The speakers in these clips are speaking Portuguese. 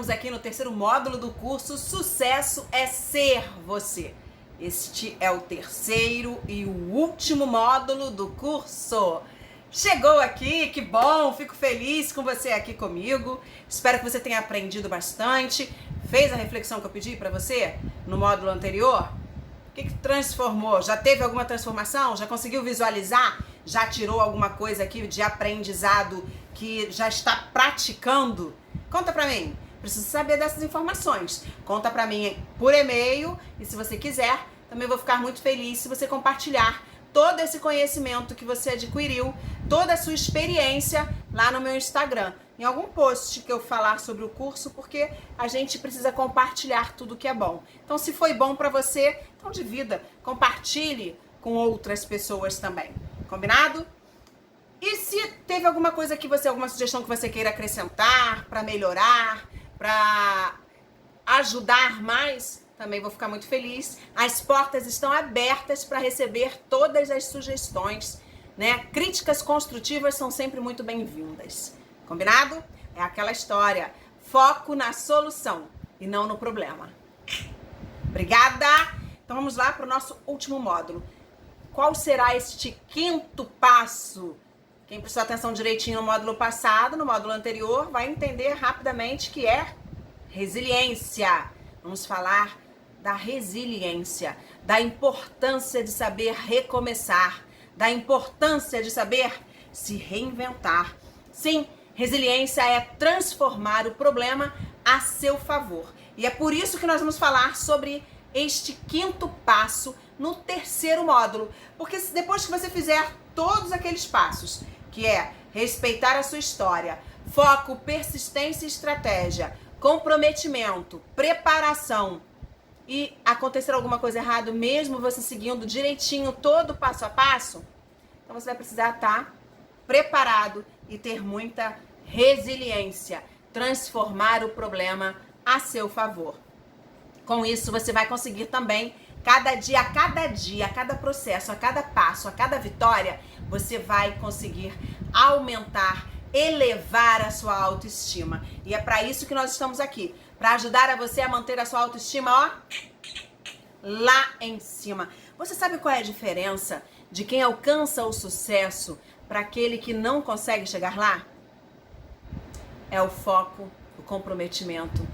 estamos aqui no terceiro módulo do curso Sucesso é Ser Você. Este é o terceiro e o último módulo do curso. Chegou aqui, que bom, fico feliz com você aqui comigo. Espero que você tenha aprendido bastante. Fez a reflexão que eu pedi para você no módulo anterior? O que transformou? Já teve alguma transformação? Já conseguiu visualizar? Já tirou alguma coisa aqui de aprendizado que já está praticando? Conta pra mim. Preciso saber dessas informações. Conta pra mim por e-mail e se você quiser, também vou ficar muito feliz se você compartilhar todo esse conhecimento que você adquiriu, toda a sua experiência lá no meu Instagram. Em algum post que eu falar sobre o curso, porque a gente precisa compartilhar tudo que é bom. Então, se foi bom pra você, então divida, compartilhe com outras pessoas também. Combinado? E se teve alguma coisa que você, alguma sugestão que você queira acrescentar para melhorar, para ajudar mais, também vou ficar muito feliz. As portas estão abertas para receber todas as sugestões, né? Críticas construtivas são sempre muito bem-vindas. Combinado? É aquela história. Foco na solução e não no problema. Obrigada! Então vamos lá para o nosso último módulo. Qual será este quinto passo? Quem prestou atenção direitinho no módulo passado, no módulo anterior, vai entender rapidamente que é resiliência. Vamos falar da resiliência, da importância de saber recomeçar, da importância de saber se reinventar. Sim, resiliência é transformar o problema a seu favor. E é por isso que nós vamos falar sobre este quinto passo no terceiro módulo. Porque depois que você fizer todos aqueles passos, que é respeitar a sua história, foco, persistência e estratégia, comprometimento, preparação e acontecer alguma coisa errada, mesmo você seguindo direitinho todo passo a passo, então você vai precisar estar preparado e ter muita resiliência, transformar o problema a seu favor. Com isso, você vai conseguir também, cada dia, a cada processo, a cada passo, a cada vitória, você vai conseguir aumentar, elevar a sua autoestima. E é para isso que nós estamos aqui, para ajudar a você a manter a sua autoestima, ó, lá em cima. Você sabe qual é a diferença de quem alcança o sucesso para aquele que não consegue chegar lá? É o foco, o comprometimento.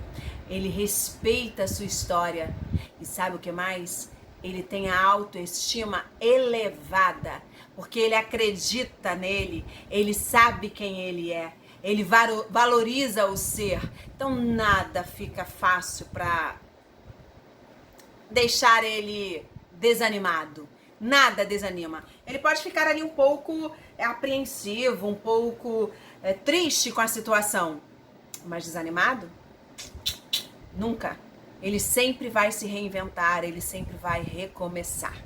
Ele respeita a sua história. E sabe o que mais? Ele tem a autoestima elevada, porque ele acredita nele, ele sabe quem ele é, ele valoriza o ser. Então nada fica fácil para deixar ele desanimado. Nada desanima. Ele pode ficar ali um pouco apreensivo, um pouco triste com a situação, mas desanimado? Nunca. Ele sempre vai se reinventar, ele sempre vai recomeçar.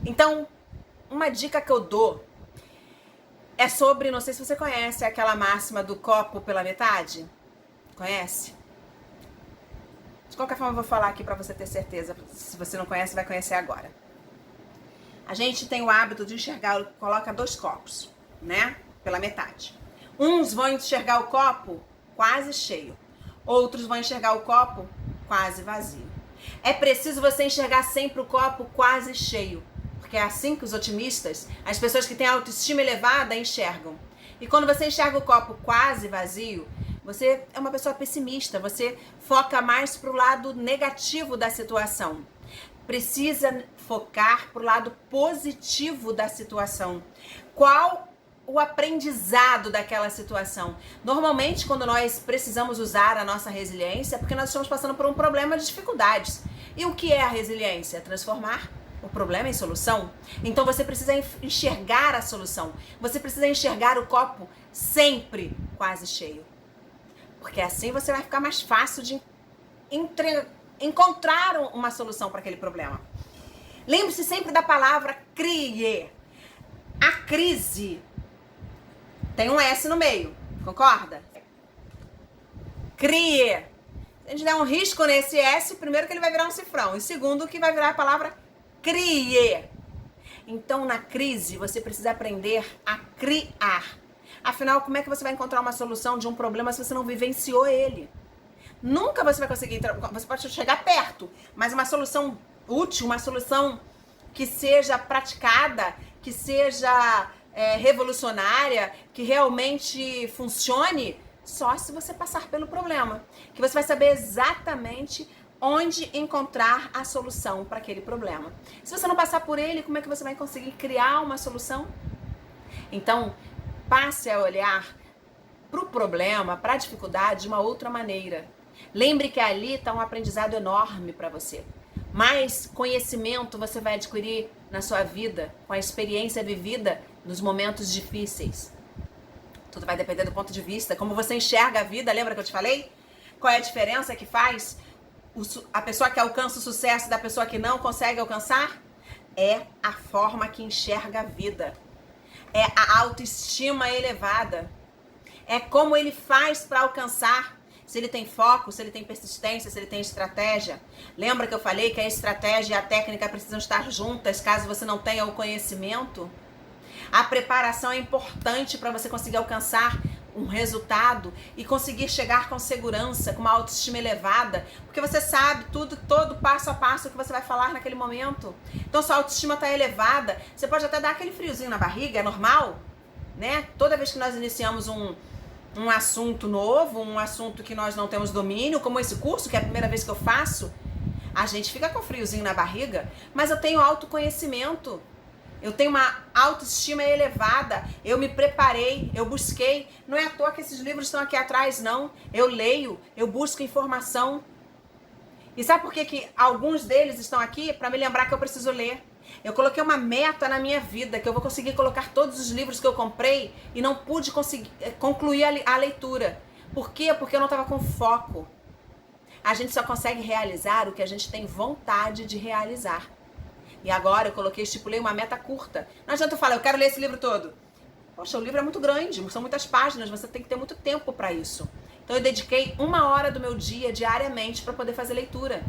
Então, uma dica que eu dou é sobre, não sei se você conhece, aquela máxima do copo pela metade. Conhece? De qualquer forma, eu vou falar aqui para você ter certeza. Se você não conhece, vai conhecer agora. A gente tem o hábito de enxergar, coloca 2 copos, né? Pela metade. Uns vão enxergar o copo quase cheio. Outros vão enxergar o copo quase vazio. É preciso você enxergar sempre o copo quase cheio, porque é assim que os otimistas, as pessoas que têm autoestima elevada, enxergam. E quando você enxerga o copo quase vazio, você é uma pessoa pessimista, você foca mais para o lado negativo da situação. Precisa focar para o lado positivo da situação. Qual o aprendizado daquela situação? Normalmente, quando nós precisamos usar a nossa resiliência, é porque nós estamos passando por um problema de dificuldades. E o que é a resiliência? É transformar o problema em solução. Então você precisa enxergar a solução. Você precisa enxergar o copo sempre quase cheio. Porque assim você vai ficar mais fácil de encontrar uma solução para aquele problema. Lembre-se sempre da palavra crie. A crise tem um S no meio, concorda? Crie. Se a gente der um risco nesse S, primeiro que ele vai virar um cifrão. E segundo que vai virar a palavra crie. Então, na crise, você precisa aprender a criar. Afinal, como é que você vai encontrar uma solução de um problema se você não vivenciou ele? Nunca você vai conseguir, você pode chegar perto, mas uma solução útil, uma solução que seja praticada, que seja revolucionária, que realmente funcione, só se você passar pelo problema. Que você vai saber exatamente onde encontrar a solução para aquele problema. Se você não passar por ele, como é que você vai conseguir criar uma solução? Então, passe a olhar para o problema, para a dificuldade de uma outra maneira. Lembre que ali está um aprendizado enorme para você. Mais conhecimento você vai adquirir na sua vida, com a experiência vivida nos momentos difíceis. Tudo vai depender do ponto de vista, como você enxerga a vida. Lembra que eu te falei? Qual é a diferença que faz a pessoa que alcança o sucesso da pessoa que não consegue alcançar? É a forma que enxerga a vida. É a autoestima elevada. É como ele faz para alcançar. Se ele tem foco, se ele tem persistência, se ele tem estratégia. Lembra que eu falei que a estratégia e a técnica precisam estar juntas caso você não tenha o conhecimento? A preparação é importante para você conseguir alcançar um resultado e conseguir chegar com segurança, com uma autoestima elevada, porque você sabe tudo, todo passo a passo que você vai falar naquele momento. Então, sua autoestima está elevada, você pode até dar aquele friozinho na barriga, é normal, né? Toda vez que nós iniciamos um assunto novo, um assunto que nós não temos domínio, como esse curso, que é a primeira vez que eu faço, a gente fica com friozinho na barriga, mas eu tenho autoconhecimento. Eu tenho uma autoestima elevada, eu me preparei, eu busquei. Não é à toa que esses livros estão aqui atrás, não. Eu leio, eu busco informação. E sabe por que alguns deles estão aqui? Para me lembrar que eu preciso ler. Eu coloquei uma meta na minha vida, que eu vou conseguir colocar todos os livros que eu comprei e não pude concluir a leitura. Por quê? Porque eu não estava com foco. A gente só consegue realizar o que a gente tem vontade de realizar. E agora eu estipulei uma meta curta. Não adianta eu falar, eu quero ler esse livro todo. Poxa, o livro é muito grande, são muitas páginas, você tem que ter muito tempo para isso. Então eu dediquei 1 hora do meu dia diariamente para poder fazer leitura.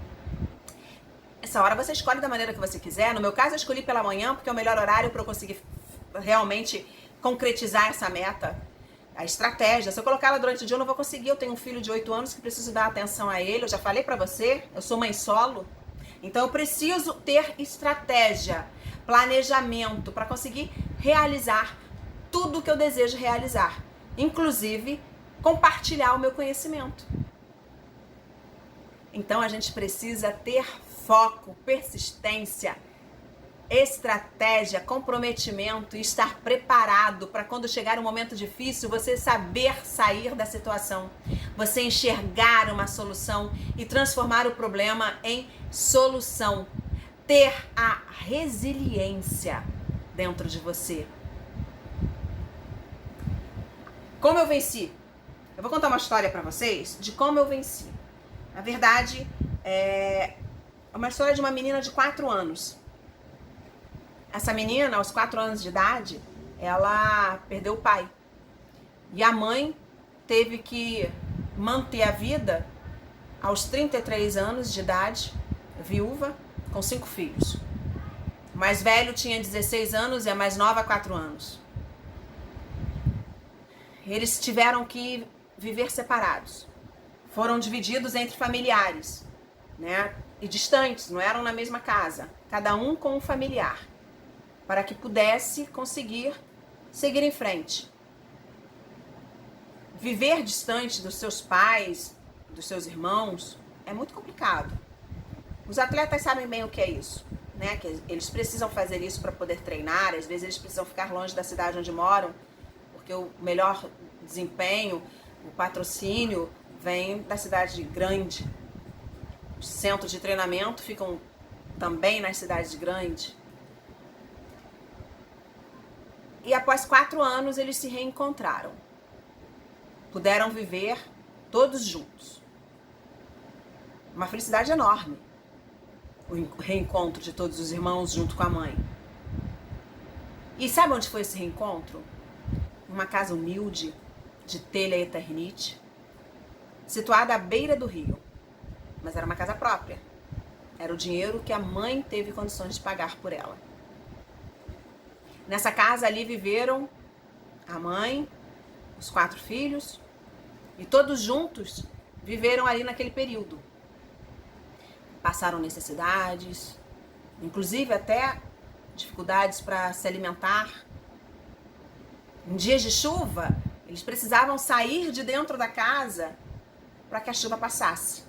Essa hora você escolhe da maneira que você quiser. No meu caso eu escolhi pela manhã, porque é o melhor horário para eu conseguir realmente concretizar essa meta. A estratégia, se eu colocar ela durante o dia eu não vou conseguir. Eu tenho um filho de 8 anos que preciso dar atenção a ele. Eu já falei para você, eu sou mãe solo. Então eu preciso ter estratégia, planejamento para conseguir realizar tudo o que eu desejo realizar. Inclusive, compartilhar o meu conhecimento. Então a gente precisa ter foco, persistência, estratégia, comprometimento e estar preparado para quando chegar um momento difícil, você saber sair da situação, você enxergar uma solução e transformar o problema em solução. Ter a resiliência dentro de você. Como eu venci? Eu vou contar uma história para vocês de como eu venci. Na verdade, é uma história de uma menina de 4 anos. Essa menina, aos 4 anos de idade, ela perdeu o pai. E a mãe teve que manter a vida aos 33 anos de idade, viúva, com 5 filhos. O mais velho tinha 16 anos e a mais nova 4 anos. Eles tiveram que viver separados. Foram divididos entre familiares, né? E distantes, não eram na mesma casa. Cada um com um familiar. Para que pudesse conseguir seguir em frente. Viver distante dos seus pais, dos seus irmãos, é muito complicado. Os atletas sabem bem o que é isso, né? Que eles precisam fazer isso para poder treinar, às vezes eles precisam ficar longe da cidade onde moram, porque o melhor desempenho, o patrocínio vem da cidade grande. Os centros de treinamento ficam também nas cidades grandes. E após 4 anos eles se reencontraram. Puderam viver todos juntos. Uma felicidade enorme. O reencontro de todos os irmãos junto com a mãe. E sabe onde foi esse reencontro? Uma casa humilde, de telha Eternite, situada à beira do rio. Mas era uma casa própria. Era o dinheiro que a mãe teve condições de pagar por ela. Nessa casa ali viveram a mãe, os 4 filhos, e todos juntos viveram ali naquele período. Passaram necessidades, inclusive até dificuldades para se alimentar. Em dias de chuva, eles precisavam sair de dentro da casa para que a chuva passasse.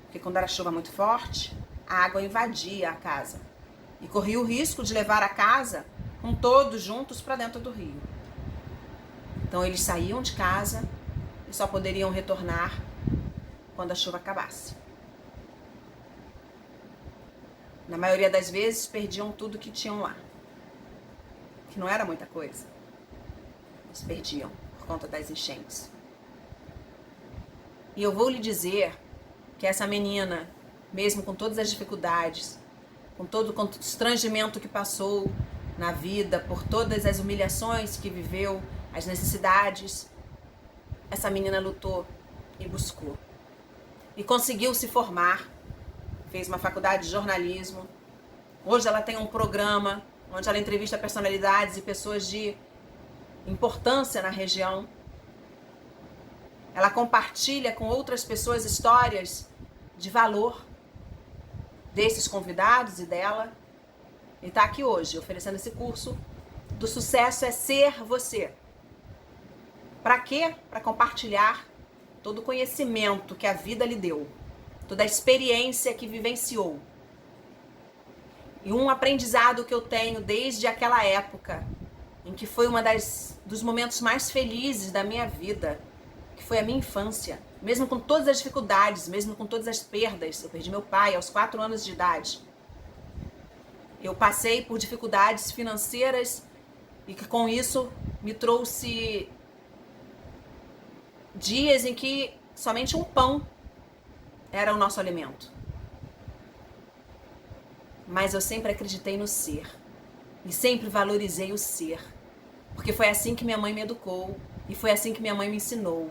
Porque quando era chuva muito forte, a água invadia a casa e corria o risco de levar a casa com todos juntos para dentro do rio. Então eles saíam de casa e só poderiam retornar quando a chuva acabasse. Na maioria das vezes perdiam tudo que tinham lá, que não era muita coisa. Eles perdiam por conta das enchentes. E eu vou lhe dizer que essa menina, mesmo com todas as dificuldades, com todo o constrangimento que passou na vida, por todas as humilhações que viveu, as necessidades, essa menina lutou e buscou. E conseguiu se formar, fez uma faculdade de jornalismo. Hoje ela tem um programa onde ela entrevista personalidades e pessoas de importância na região. Ela compartilha com outras pessoas histórias de valor desses convidados e dela. E está aqui hoje oferecendo esse curso do Sucesso é Ser Você. Para quê? Para compartilhar todo o conhecimento que a vida lhe deu, toda a experiência que vivenciou. E um aprendizado que eu tenho desde aquela época, em que foi dos momentos mais felizes da minha vida, que foi a minha infância. Mesmo com todas as dificuldades, mesmo com todas as perdas. Eu perdi meu pai aos 4 anos de idade. Eu passei por dificuldades financeiras e que com isso me trouxe dias em que somente um pão era o nosso alimento. Mas eu sempre acreditei no ser. E sempre valorizei o ser. Porque foi assim que minha mãe me educou. E foi assim que minha mãe me ensinou.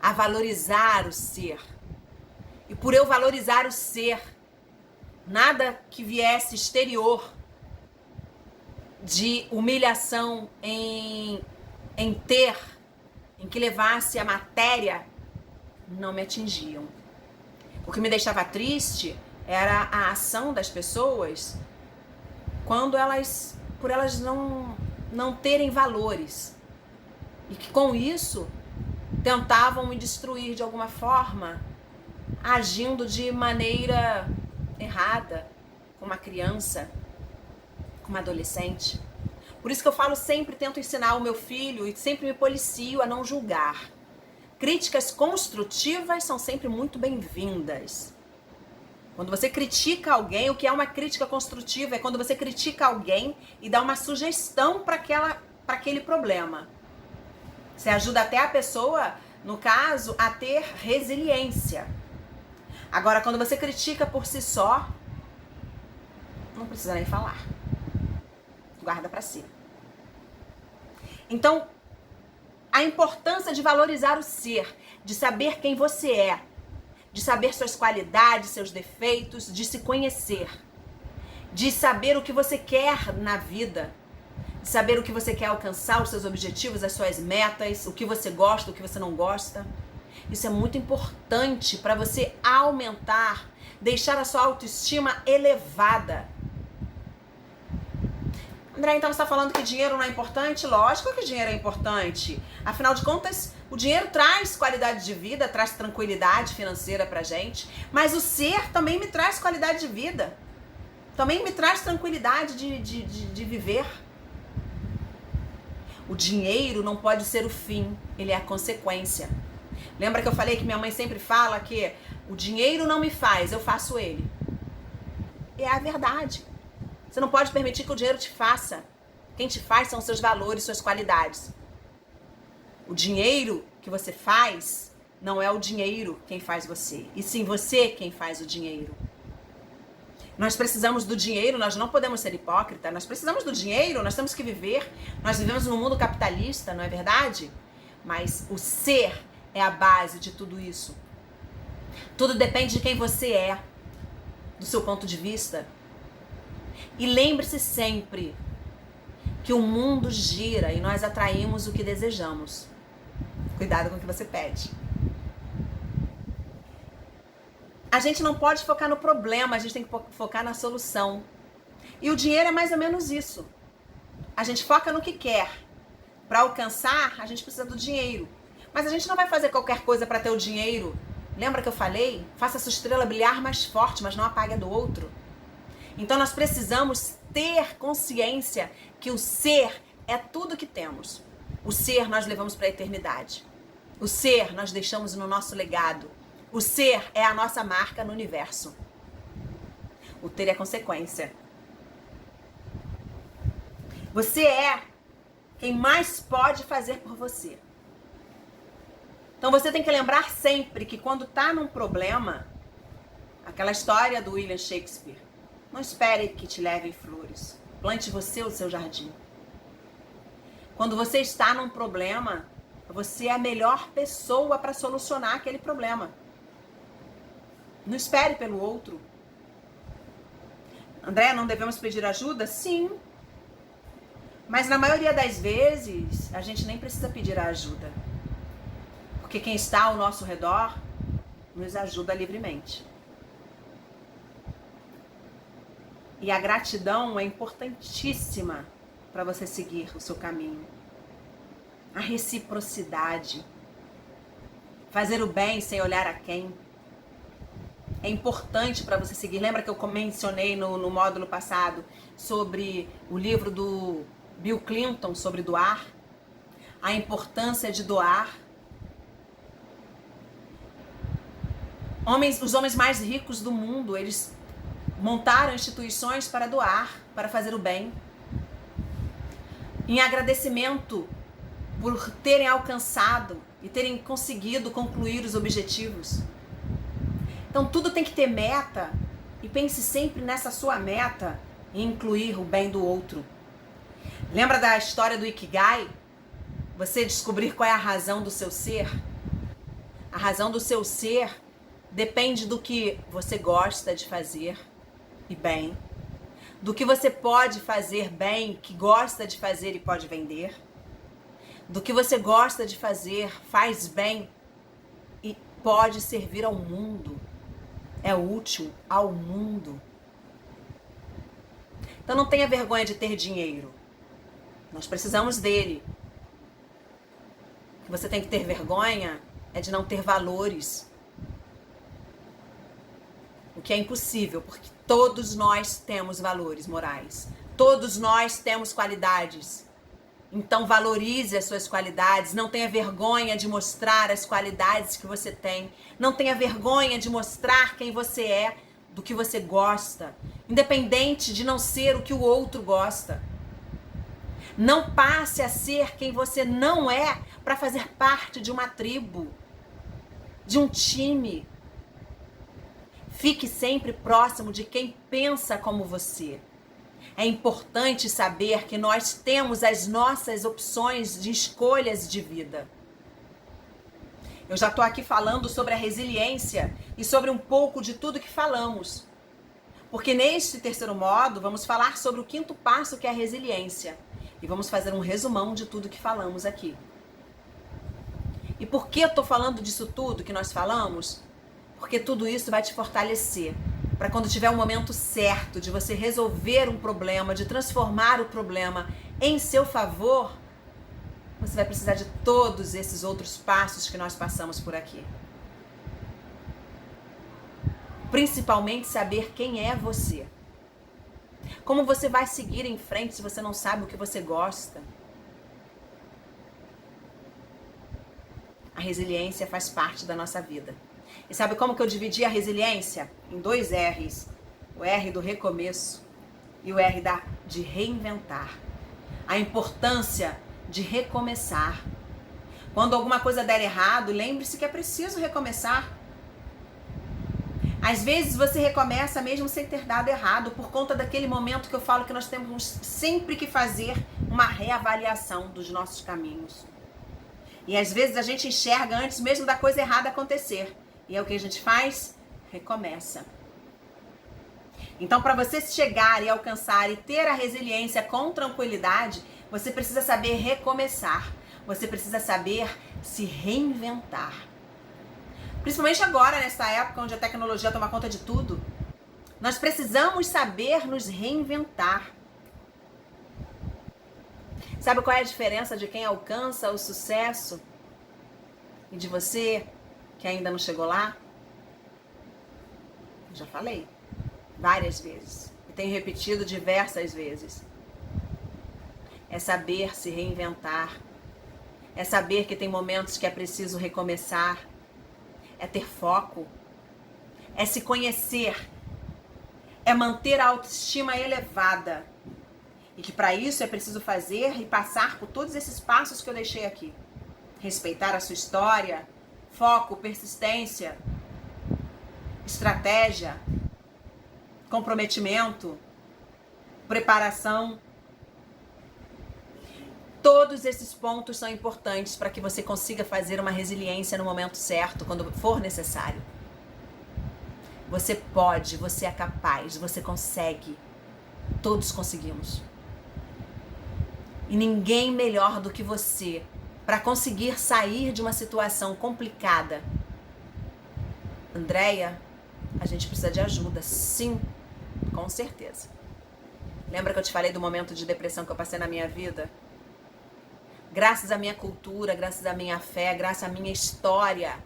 A valorizar o ser. E por eu valorizar o ser, nada que viesse exterior de humilhação em ter, em que levasse a matéria, não me atingiam. O que me deixava triste era a ação das pessoas por elas não terem valores. E que com isso tentavam me destruir de alguma forma, agindo de maneira errada, com uma criança, com uma adolescente. Por isso que eu falo sempre, tento ensinar o meu filho e sempre me policio a não julgar. Críticas construtivas são sempre muito bem-vindas. Quando você critica alguém, o que é uma crítica construtiva é quando você critica alguém e dá uma sugestão para aquele problema. Você ajuda até a pessoa, no caso, a ter resiliência. Agora, quando você critica por si só, não precisa nem falar. Guarda para si. Então, a importância de valorizar o ser, de saber quem você é, de saber suas qualidades, seus defeitos, de se conhecer, de saber o que você quer na vida, de saber o que você quer alcançar, os seus objetivos, as suas metas, o que você gosta, o que você não gosta. Isso é muito importante para você aumentar, deixar a sua autoestima elevada. André, então você está falando que dinheiro não é importante? Lógico que dinheiro é importante. Afinal de contas, o dinheiro traz qualidade de vida, traz tranquilidade financeira pra gente. Mas o ser também me traz qualidade de vida. Também me traz tranquilidade de viver. O dinheiro não pode ser o fim, ele é a consequência. Lembra que eu falei que minha mãe sempre fala que o dinheiro não me faz, eu faço ele. É a verdade. Você não pode permitir que o dinheiro te faça. Quem te faz são seus valores, suas qualidades. O dinheiro que você faz não é o dinheiro quem faz você, e sim você quem faz o dinheiro. Nós precisamos do dinheiro, nós não podemos ser hipócritas, nós precisamos do dinheiro, nós temos que viver. Nós vivemos num mundo capitalista, não é verdade? Mas o ser é a base de tudo isso. Tudo depende de quem você é, do seu ponto de vista. E lembre-se sempre que o mundo gira e nós atraímos o que desejamos. Cuidado com o que você pede. A gente não pode focar no problema, a gente tem que focar na solução. E o dinheiro é mais ou menos isso. A gente foca no que quer. Para alcançar, a gente precisa do dinheiro. Mas a gente não vai fazer qualquer coisa para ter o dinheiro. Lembra que eu falei? Faça a sua estrela brilhar mais forte, mas não apague a do outro. Então nós precisamos ter consciência que o ser é tudo que temos. O ser nós levamos para a eternidade. O ser nós deixamos no nosso legado. O ser é a nossa marca no universo. O ter é consequência. Você é quem mais pode fazer por você. Então você tem que lembrar sempre que quando está num problema, aquela história do William Shakespeare, não espere que te levem flores. Plante você o seu jardim. Quando você está num problema, você é a melhor pessoa para solucionar aquele problema. Não espere pelo outro. André, não devemos pedir ajuda? Sim. Mas na maioria das vezes, a gente nem precisa pedir a ajuda. Porque quem está ao nosso redor nos ajuda livremente. E a gratidão é importantíssima para você seguir o seu caminho. A reciprocidade. Fazer o bem sem olhar a quem. É importante para você seguir. Lembra que eu mencionei no módulo passado sobre o livro do Bill Clinton, sobre doar? A importância de doar. Os homens mais ricos do mundo, eles montaram instituições para doar, para fazer o bem. Em agradecimento por terem alcançado e terem conseguido concluir os objetivos. Então tudo tem que ter meta e pense sempre nessa sua meta e incluir o bem do outro. Lembra da história do Ikigai? Você descobrir qual é a razão do seu ser? A razão do seu ser depende do que você gosta de fazer e bem, do que você pode fazer bem, que gosta de fazer e pode vender, do que você gosta de fazer, faz bem e pode servir ao mundo, é útil ao mundo. Então não tenha vergonha de ter dinheiro. Nós precisamos dele. O que você tem que ter vergonha é de não ter valores. O que é impossível, porque todos nós temos valores morais. Todos nós temos qualidades. Então valorize as suas qualidades. Não tenha vergonha de mostrar as qualidades que você tem. Não tenha vergonha de mostrar quem você é, do que você gosta. Independente de não ser o que o outro gosta. Não passe a ser quem você não é para fazer parte de uma tribo, de um time. Fique sempre próximo de quem pensa como você. É importante saber que nós temos as nossas opções de escolhas de vida. Eu já estou aqui falando sobre a resiliência e sobre um pouco de tudo que falamos. Porque neste terceiro módulo vamos falar sobre o quinto passo, que é a resiliência. E vamos fazer um resumão de tudo que falamos aqui. E por que eu estou falando disso tudo que nós falamos? Porque tudo isso vai te fortalecer. Para quando tiver o momento certo de você resolver um problema, de transformar o problema em seu favor, você vai precisar de todos esses outros passos que nós passamos por aqui. Principalmente saber quem é você. Como você vai seguir em frente se você não sabe o que você gosta? A resiliência faz parte da nossa vida. E sabe como que eu dividi a resiliência? Em 2 R's. O R do recomeço e o R de reinventar. A importância de recomeçar. Quando alguma coisa der errado, lembre-se que é preciso recomeçar. Às vezes você recomeça mesmo sem ter dado errado, por conta daquele momento que eu falo que nós temos sempre que fazer uma reavaliação dos nossos caminhos. E às vezes a gente enxerga antes mesmo da coisa errada acontecer. E é o que a gente faz? Recomeça. Então, para você chegar e alcançar e ter a resiliência com tranquilidade, você precisa saber recomeçar. Você precisa saber se reinventar. Principalmente agora, nessa época onde a tecnologia toma conta de tudo. Nós precisamos saber nos reinventar. Sabe qual é a diferença de quem alcança o sucesso e de você que ainda não chegou lá? Eu já falei várias vezes e tenho repetido diversas vezes. É saber se reinventar. É saber que tem momentos que é preciso recomeçar. É ter foco. É se conhecer. É manter a autoestima elevada. E que para isso é preciso fazer e passar por todos esses passos que eu deixei aqui. Respeitar a sua história, foco, persistência, estratégia, comprometimento, preparação. Todos esses pontos são importantes para que você consiga fazer uma resiliência no momento certo, quando for necessário. Você pode, você é capaz, você consegue. Todos conseguimos. E ninguém melhor do que você para conseguir sair de uma situação complicada. Andréia, a gente precisa de ajuda, sim, com certeza. Lembra que eu te falei do momento de depressão que eu passei na minha vida? Graças à minha cultura, graças à minha fé, graças à minha história,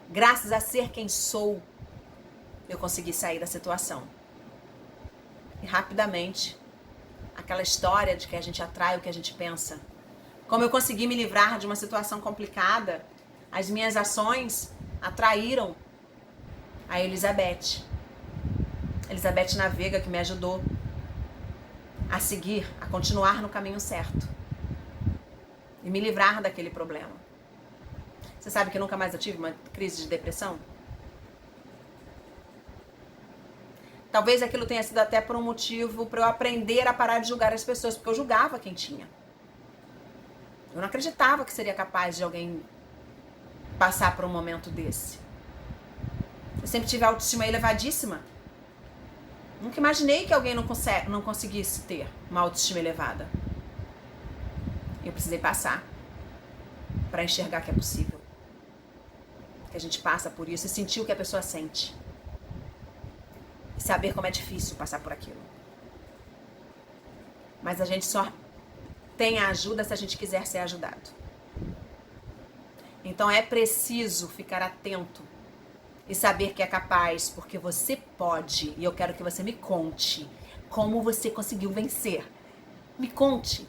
graças a ser quem sou, eu consegui sair da situação. E rapidamente, aquela história de que a gente atrai o que a gente pensa. Como eu consegui me livrar de uma situação complicada, as minhas ações atraíram a Elizabeth. Elizabeth Navega, que me ajudou a seguir, a continuar no caminho certo. E me livrar daquele problema. Você sabe que nunca mais eu tive uma crise de depressão? Talvez aquilo tenha sido até por um motivo para eu aprender a parar de julgar as pessoas, porque eu julgava quem tinha. Eu não acreditava que seria capaz de alguém passar por um momento desse. Eu sempre tive a autoestima elevadíssima. Nunca imaginei que alguém não conseguisse ter uma autoestima elevada. Eu precisei passar para enxergar que é possível. Que a gente passa por isso e sentir o que a pessoa sente. E saber como é difícil passar por aquilo. Mas a gente só tem a ajuda se a gente quiser ser ajudado. Então é preciso ficar atento e saber que é capaz, porque você pode. E eu quero que você me conte como você conseguiu vencer. Me conte.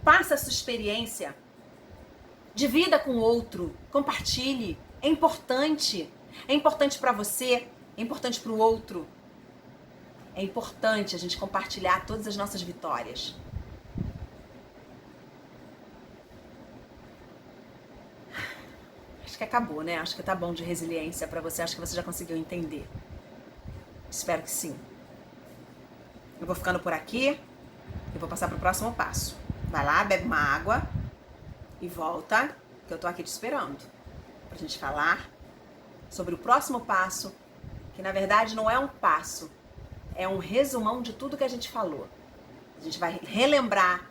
Passa a sua experiência. Divida com o outro. Compartilhe. É importante. É importante para você. É importante para o outro. É importante a gente compartilhar todas as nossas vitórias. Acho que acabou, né? Acho que tá bom de resiliência para você. Acho que você já conseguiu entender. Espero que sim. Eu vou ficando por aqui. Eu vou passar pro próximo passo. Vai lá, bebe uma água e volta, que eu tô aqui te esperando pra gente falar sobre o próximo passo, que na verdade não é um passo, é um resumão de tudo que a gente falou. A gente vai relembrar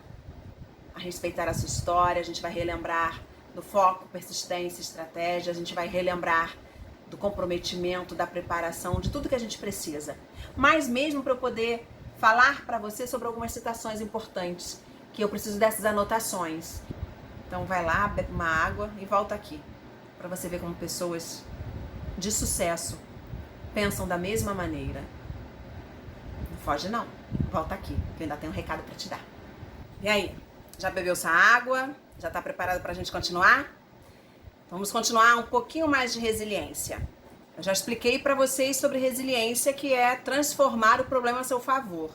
a respeitar a sua história, a gente vai relembrar do foco, persistência, estratégia, a gente vai relembrar do comprometimento, da preparação, de tudo que a gente precisa. Mas mesmo para eu poder falar para você sobre algumas citações importantes, que eu preciso dessas anotações. Então vai lá, bebe uma água e volta aqui, para você ver como pessoas de sucesso pensam da mesma maneira. Não foge não, volta aqui, que eu ainda tenho um recado para te dar. E aí, já bebeu sua água? Já está preparado para a gente continuar? Vamos continuar um pouquinho mais de resiliência. Eu já expliquei para vocês sobre resiliência, que é transformar o problema a seu favor.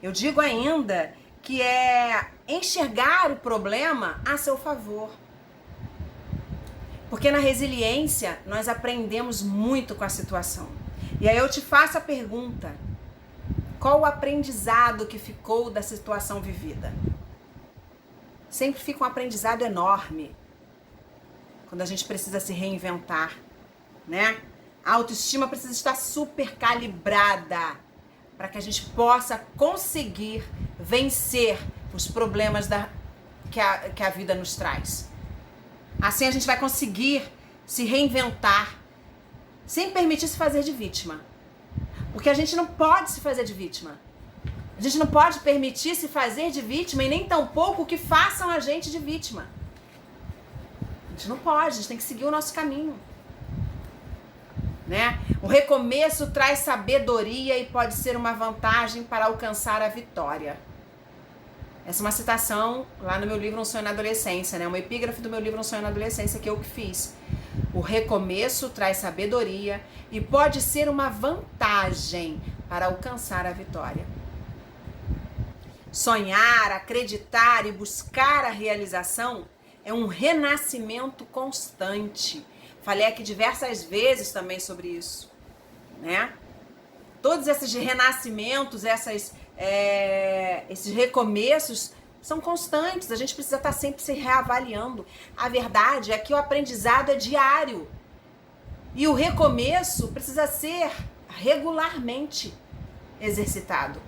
Eu digo ainda que é enxergar o problema a seu favor. Porque na resiliência nós aprendemos muito com a situação. E aí eu te faço a pergunta: qual o aprendizado que ficou da situação vivida? Sempre fica um aprendizado enorme quando a gente precisa se reinventar, né? A autoestima precisa estar super calibrada para que a gente possa conseguir vencer os problemas que a vida nos traz. Assim a gente vai conseguir se reinventar, sem permitir se fazer de vítima. Porque a gente não pode se fazer de vítima. A gente não pode permitir se fazer de vítima e nem tampouco que façam a gente de vítima. A gente não pode, a gente tem que seguir o nosso caminho. Né? O recomeço traz sabedoria e pode ser uma vantagem para alcançar a vitória. Essa é uma citação lá no meu livro Um Sonho na Adolescência, né? Uma epígrafe do meu livro Um Sonho na Adolescência que eu que fiz. O recomeço traz sabedoria e pode ser uma vantagem para alcançar a vitória. Sonhar, acreditar e buscar a realização é um renascimento constante. Falei aqui diversas vezes também sobre isso, né? Todos esses renascimentos, esses recomeços são constantes. A gente precisa estar sempre se reavaliando. A verdade é que o aprendizado é diário. E o recomeço precisa ser regularmente exercitado.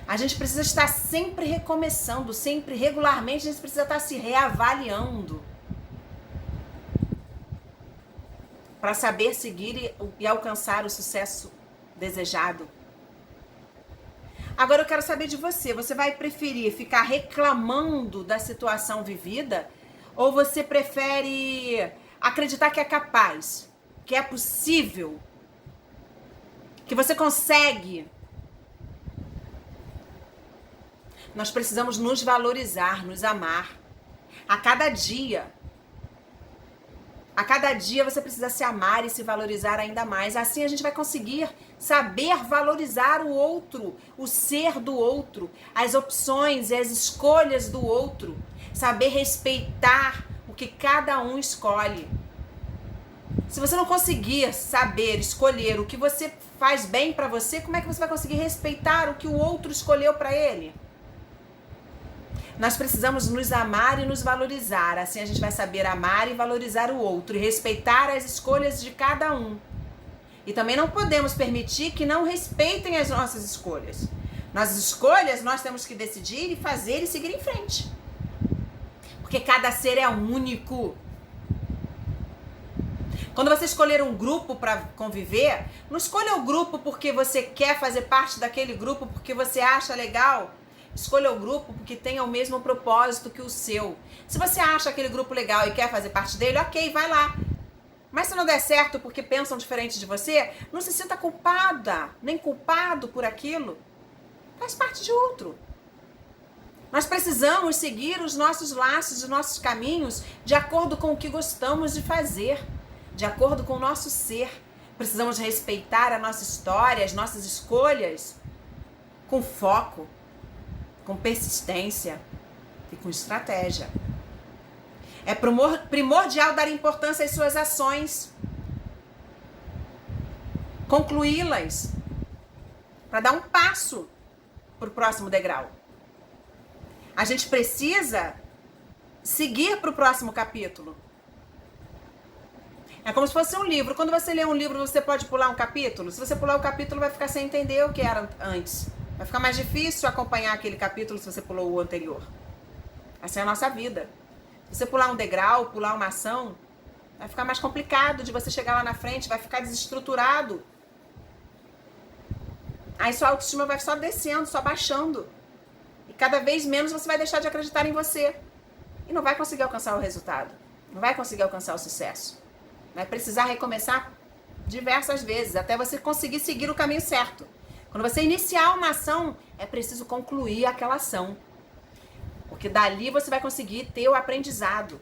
A gente precisa estar sempre recomeçando, sempre regularmente, a gente precisa estar se reavaliando. Para saber seguir e alcançar o sucesso desejado. Agora eu quero saber de você. Você vai preferir ficar reclamando da situação vivida? Ou você prefere acreditar que é capaz, que é possível, que você consegue? Nós precisamos nos valorizar, nos amar. A cada dia você precisa se amar e se valorizar ainda mais. Assim a gente vai conseguir saber valorizar o outro, o ser do outro, as opções e as escolhas do outro. Saber respeitar o que cada um escolhe. Se você não conseguir saber escolher o que você faz bem pra você, como é que você vai conseguir respeitar o que o outro escolheu pra ele? Nós precisamos nos amar e nos valorizar. Assim a gente vai saber amar e valorizar o outro e respeitar as escolhas de cada um. E também não podemos permitir que não respeitem as nossas escolhas. Nas escolhas nós temos que decidir e fazer e seguir em frente. Porque cada ser é único. Quando você escolher um grupo para conviver, não escolha o grupo porque você quer fazer parte daquele grupo, porque você acha legal. Escolha o grupo porque tenha o mesmo propósito que o seu. Se você acha aquele grupo legal e quer fazer parte dele, ok, vai lá. Mas se não der certo porque pensam diferente de você, não se sinta culpada, nem culpado por aquilo. Faz parte de outro. Nós precisamos seguir os nossos laços, os nossos caminhos, de acordo com o que gostamos de fazer, de acordo com o nosso ser. Precisamos respeitar a nossa história, as nossas escolhas, com foco, com persistência e com estratégia. É primordial dar importância às suas ações, concluí-las, para dar um passo para o próximo degrau. A gente precisa seguir para o próximo capítulo. É como se fosse um livro. Quando você lê um livro, você pode pular um capítulo. Se você pular o capítulo, vai ficar sem entender o que era antes. Vai ficar mais difícil acompanhar aquele capítulo se você pulou o anterior. Essa é a nossa vida. Se você pular um degrau, pular uma ação, vai ficar mais complicado de você chegar lá na frente, vai ficar desestruturado. Aí sua autoestima vai só descendo, só baixando. E cada vez menos você vai deixar de acreditar em você. E não vai conseguir alcançar o resultado. Não vai conseguir alcançar o sucesso. Vai precisar recomeçar diversas vezes, até você conseguir seguir o caminho certo. Quando você iniciar uma ação, é preciso concluir aquela ação. Porque dali você vai conseguir ter o aprendizado.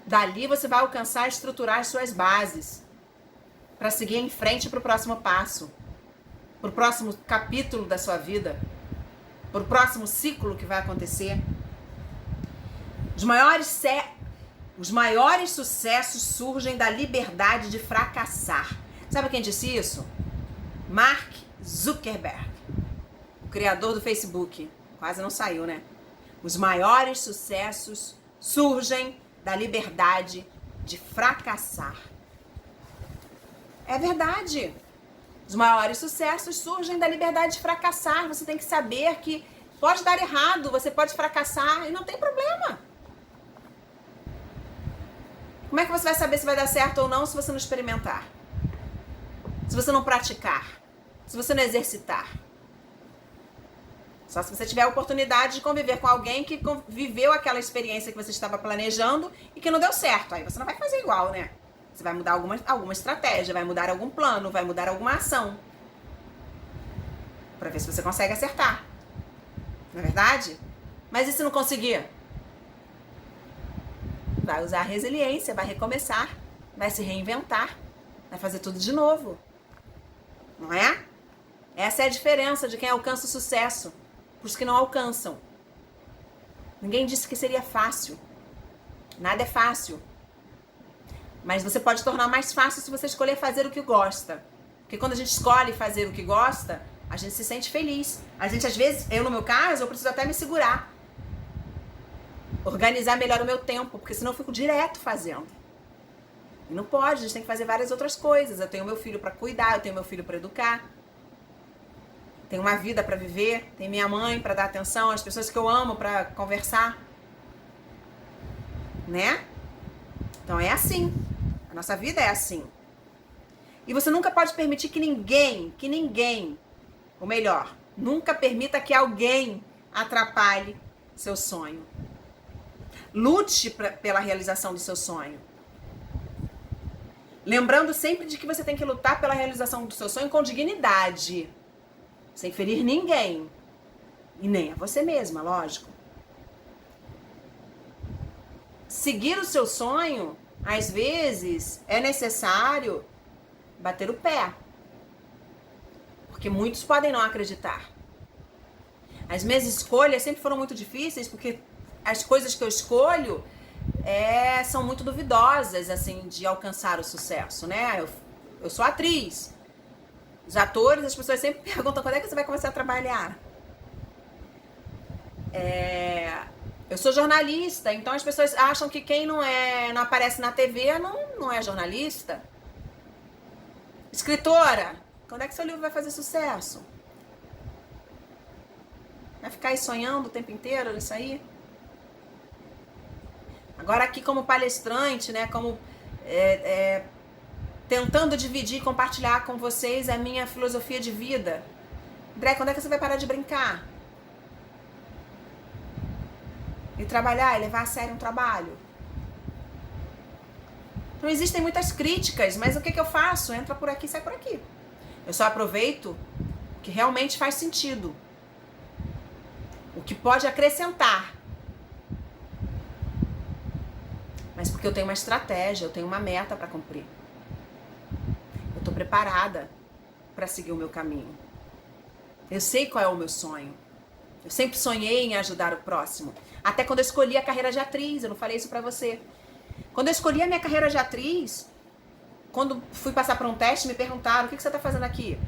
Dali você vai alcançar e estruturar as suas bases para seguir em frente para o próximo passo, para o próximo capítulo da sua vida, para o próximo ciclo que vai acontecer. Os maiores sucessos surgem da liberdade de fracassar. Sabe quem disse isso? Mark Zuckerberg, o criador do Facebook. Quase não saiu, né? Os maiores sucessos surgem da liberdade de fracassar. É verdade. Os maiores sucessos surgem da liberdade de fracassar. Você tem que saber que pode dar errado, você pode fracassar e não tem problema. Como é que você vai saber se vai dar certo ou não se você não experimentar? Se você não praticar? Se você não exercitar? Só se você tiver a oportunidade de conviver com alguém que viveu aquela experiência que você estava planejando e que não deu certo. Aí você não vai fazer igual, né? Você vai mudar alguma estratégia, vai mudar algum plano, vai mudar alguma ação. Pra ver se você consegue acertar. Não é verdade? Mas e se não conseguir? Vai usar a resiliência, vai recomeçar, vai se reinventar, vai fazer tudo de novo. Não é? Essa é a diferença de quem alcança o sucesso pros que não alcançam. Ninguém disse que seria fácil. Nada é fácil. Mas você pode tornar mais fácil se você escolher fazer o que gosta. Porque quando a gente escolhe fazer o que gosta, a gente se sente feliz. A gente, às vezes, no meu caso, eu preciso até me segurar. Organizar melhor o meu tempo, porque senão eu fico direto fazendo. E não pode, a gente tem que fazer várias outras coisas. Eu tenho meu filho para cuidar, eu tenho meu filho para educar. Tenho uma vida para viver, tenho minha mãe para dar atenção, as pessoas que eu amo para conversar. Né? Então é assim. A nossa vida é assim. E você nunca pode permitir que ninguém, ou melhor, nunca permita que alguém atrapalhe seu sonho. Lute pela realização do seu sonho. Lembrando sempre de que você tem que lutar pela realização do seu sonho com dignidade. Sem ferir ninguém. E nem a você mesma, lógico. Seguir o seu sonho, às vezes, é necessário bater o pé. Porque muitos podem não acreditar. As minhas escolhas sempre foram muito difíceis, porque as coisas que eu escolho são muito duvidosas, assim, de alcançar o sucesso, né? Eu sou atriz. Os atores, as pessoas sempre perguntam quando é que você vai começar a trabalhar. Eu sou jornalista, então as pessoas acham que quem não aparece na TV não é jornalista. Escritora, quando é que seu livro vai fazer sucesso? Vai ficar aí sonhando o tempo inteiro nisso aí? Agora aqui como palestrante, né, como tentando dividir e compartilhar com vocês a minha filosofia de vida. André, quando é que você vai parar de brincar? E trabalhar, e levar a sério um trabalho? Então existem muitas críticas, mas o que eu faço? Entra por aqui, sai por aqui. Eu só aproveito o que realmente faz sentido. O que pode acrescentar. Mas porque eu tenho uma estratégia, eu tenho uma meta para cumprir. Eu estou preparada para seguir o meu caminho. Eu sei qual é o meu sonho. Eu sempre sonhei em ajudar o próximo. Até quando eu escolhi a carreira de atriz, eu não falei isso pra você. Quando eu escolhi a minha carreira de atriz, quando fui passar por um teste, me perguntaram, o que você tá fazendo aqui?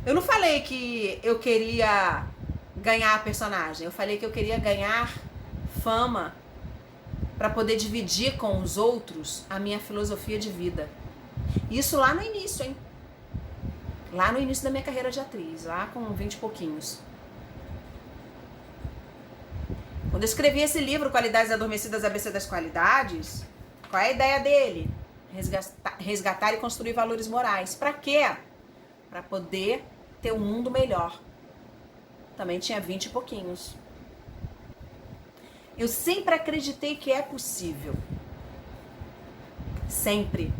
Eu não falei que eu queria ganhar a personagem. Eu falei que eu queria ganhar fama para poder dividir com os outros a minha filosofia de vida. Isso lá no início, hein? Lá no início da minha carreira de atriz, lá com 20 e pouquinhos. Quando eu escrevi esse livro, Qualidades Adormecidas, ABC das Qualidades, qual é a ideia dele? Resgatar e construir valores morais. Pra quê? Pra poder ter um mundo melhor. Também tinha 20 e pouquinhos. Eu sempre acreditei que é possível. Sempre.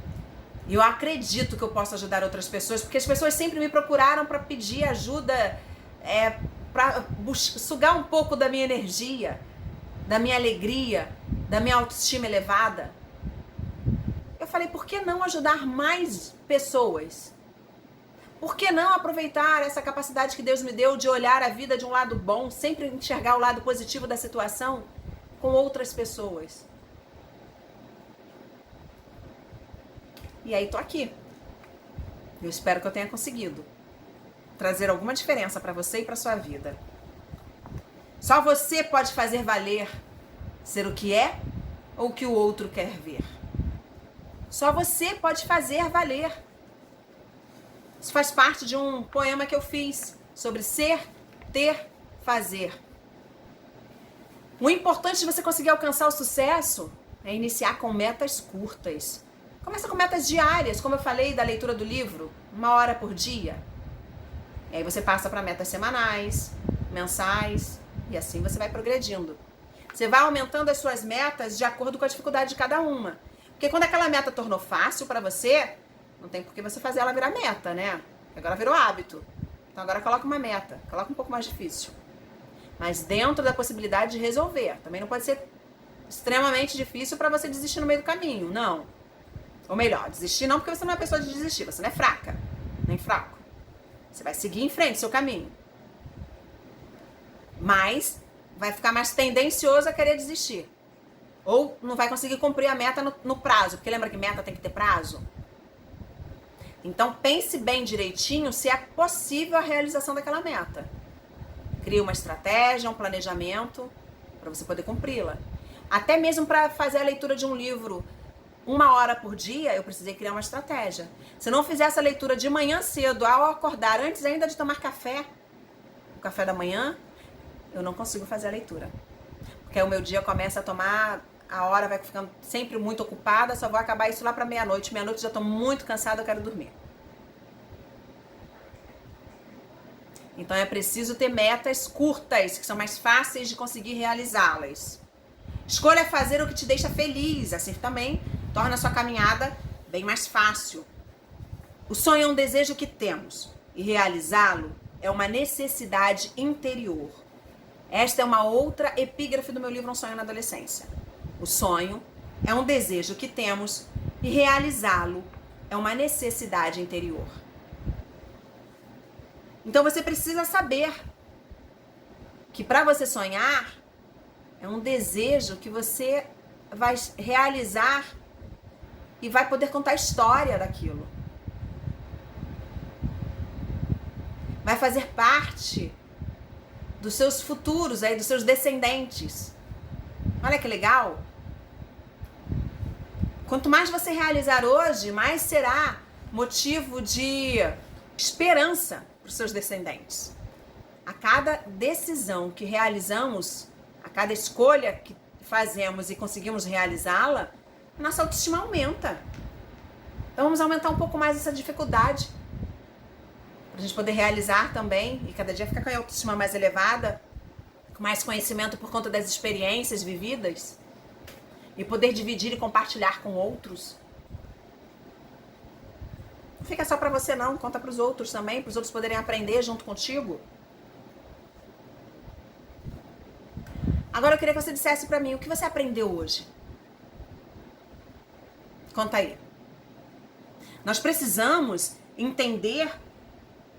E eu acredito que eu posso ajudar outras pessoas, porque as pessoas sempre me procuraram para pedir ajuda, para sugar um pouco da minha energia, da minha alegria, da minha autoestima elevada. Eu falei, por que não ajudar mais pessoas? Por que não aproveitar essa capacidade que Deus me deu de olhar a vida de um lado bom, sempre enxergar o lado positivo da situação com outras pessoas? E aí tô aqui. Eu espero que eu tenha conseguido trazer alguma diferença para você e para sua vida. Só você pode fazer valer ser o que é ou o que o outro quer ver. Só você pode fazer valer. Isso faz parte de um poema que eu fiz sobre ser, ter, fazer. O importante de você conseguir alcançar o sucesso é iniciar com metas curtas. Começa com metas diárias, como eu falei da leitura do livro, 1 hora por dia. E aí você passa para metas semanais, mensais, e assim você vai progredindo. Você vai aumentando as suas metas de acordo com a dificuldade de cada uma. Porque quando aquela meta tornou fácil para você, não tem por que você fazer ela virar meta, né? Agora virou hábito. Então agora coloca uma meta, coloca um pouco mais difícil. Mas dentro da possibilidade de resolver. Também não pode ser extremamente difícil para você desistir no meio do caminho, não. Ou melhor, desistir não, porque você não é pessoa de desistir, você não é fraca, nem fraco. Você vai seguir em frente seu caminho. Mas vai ficar mais tendencioso a querer desistir. Ou não vai conseguir cumprir a meta no prazo, porque lembra que meta tem que ter prazo? Então pense bem direitinho se é possível a realização daquela meta. Crie uma estratégia, um planejamento para você poder cumpri-la. Até mesmo para fazer a leitura de um livro 1 hora por dia, eu precisei criar uma estratégia. Se eu não fizer essa leitura de manhã cedo, ao acordar, antes ainda de tomar café, o café da manhã, eu não consigo fazer a leitura. Porque o meu dia começa a tomar, a hora vai ficando sempre muito ocupada, só vou acabar isso lá para meia-noite. Meia-noite já estou muito cansada, eu quero dormir. Então é preciso ter metas curtas, que são mais fáceis de conseguir realizá-las. Escolha fazer o que te deixa feliz, assim também torna a sua caminhada bem mais fácil. O sonho é um desejo que temos e realizá-lo é uma necessidade interior. Esta é uma outra epígrafe do meu livro Um Sonho na Adolescência. O sonho é um desejo que temos e realizá-lo é uma necessidade interior. Então você precisa saber que para você sonhar é um desejo que você vai realizar e vai poder contar a história daquilo. Vai fazer parte dos seus futuros, aí, dos seus descendentes. Olha que legal. Quanto mais você realizar hoje, mais será motivo de esperança para os seus descendentes. A cada decisão que realizamos, a cada escolha que fazemos e conseguimos realizá-la, nossa autoestima aumenta. Então vamos aumentar um pouco mais essa dificuldade para a gente poder realizar também e cada dia ficar com a autoestima mais elevada, com mais conhecimento por conta das experiências vividas e poder dividir e compartilhar com outros. Não fica só para você não, conta para os outros também, para os outros poderem aprender junto contigo. Agora eu queria que você dissesse para mim o que você aprendeu hoje. Conta aí. Nós precisamos entender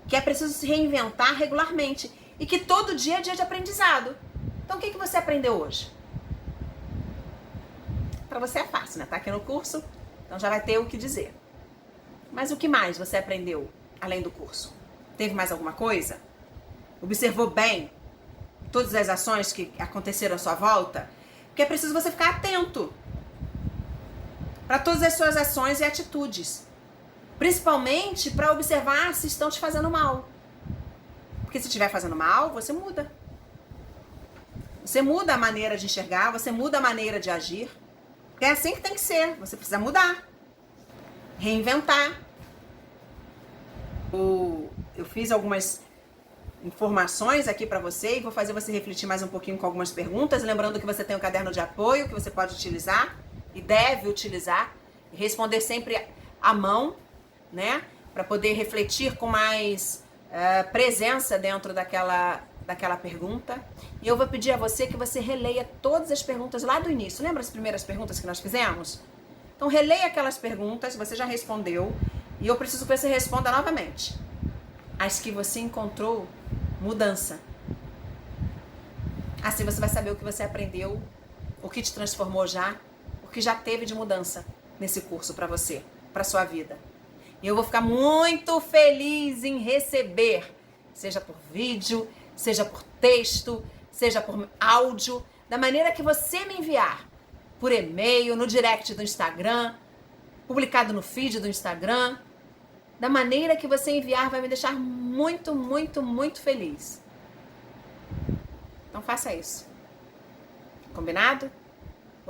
que é preciso se reinventar regularmente e que todo dia é dia de aprendizado. Então o que você aprendeu hoje? Para você é fácil, né? Tá aqui no curso, então já vai ter o que dizer. Mas o que mais você aprendeu além do curso? Teve mais alguma coisa? Observou bem todas as ações que aconteceram à sua volta? Porque é preciso você ficar atento para todas as suas ações e atitudes. Principalmente para observar se estão te fazendo mal. Porque se estiver fazendo mal, você muda. Você muda a maneira de enxergar, você muda a maneira de agir. É assim que tem que ser. Você precisa mudar. Reinventar. Eu fiz algumas informações aqui para você e vou fazer você refletir mais um pouquinho com algumas perguntas. Lembrando que você tem um caderno de apoio que você pode utilizar e deve utilizar. E responder sempre à mão, né? Para poder refletir com mais presença dentro daquela pergunta. E eu vou pedir a você que você releia todas as perguntas lá do início. Lembra as primeiras perguntas que nós fizemos? Então releia aquelas perguntas, você já respondeu, e eu preciso que você responda novamente. As que você encontrou mudança. Assim você vai saber o que você aprendeu, o que te transformou já, o que já teve de mudança nesse curso para você, para sua vida. E eu vou ficar muito feliz em receber, seja por vídeo, seja por texto, seja por áudio, da maneira que você me enviar, por e-mail, no direct do Instagram, publicado no feed do Instagram. Da maneira que você enviar vai me deixar muito, muito, muito feliz. Então faça isso. Combinado?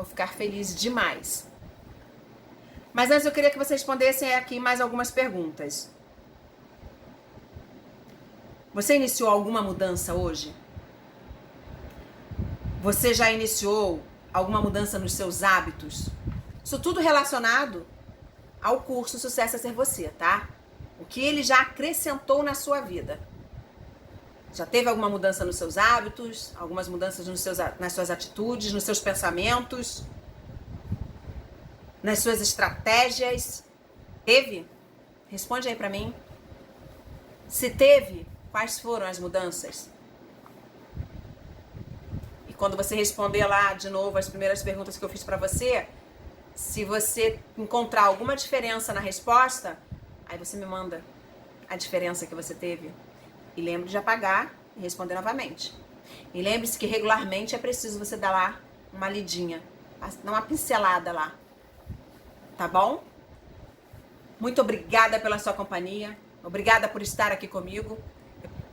Vou ficar feliz demais. Mas antes eu queria que vocês respondessem aqui mais algumas perguntas. Você iniciou alguma mudança hoje? Você já iniciou alguma mudança nos seus hábitos? Isso tudo relacionado ao curso Sucesso é Ser Você, tá? O que ele já acrescentou na sua vida. Já teve alguma mudança nos seus hábitos? Algumas mudanças nas suas atitudes, nos seus pensamentos? Nas suas estratégias? Teve? Responde aí pra mim. Se teve, quais foram as mudanças? E quando você responder lá de novo as primeiras perguntas que eu fiz pra você, se você encontrar alguma diferença na resposta, aí você me manda a diferença que você teve. E lembre de apagar e responder novamente. E lembre-se que regularmente é preciso você dar lá uma lidinha, dar uma pincelada lá. Tá bom? Muito obrigada pela sua companhia. Obrigada por estar aqui comigo.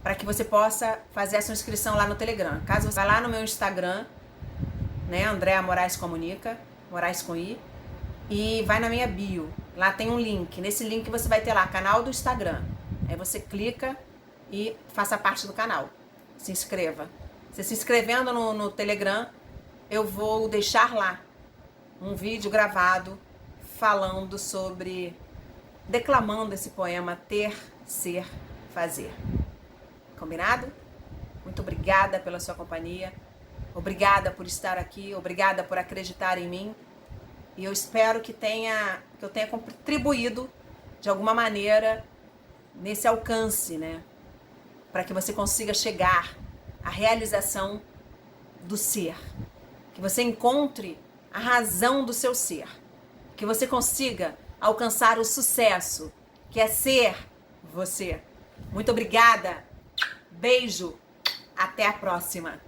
Para que você possa fazer a sua inscrição lá no Telegram. Caso você vá lá no meu Instagram, né, Andréa Moraes Comunica, Moraes com I, e vai na minha bio. Lá tem um link. Nesse link você vai ter lá canal do Instagram. Aí você clica e faça parte do canal. Se inscreva. Você se inscrevendo no Telegram, eu vou deixar lá um vídeo gravado falando sobre, declamando esse poema Ter, Ser, Fazer. Combinado? Muito obrigada pela sua companhia. Obrigada por estar aqui. Obrigada por acreditar em mim. E eu espero que eu tenha contribuído de alguma maneira nesse alcance, né? Para que você consiga chegar à realização do ser. Que você encontre a razão do seu ser. Que você consiga alcançar o sucesso, que é ser você. Muito obrigada. Beijo. Até a próxima.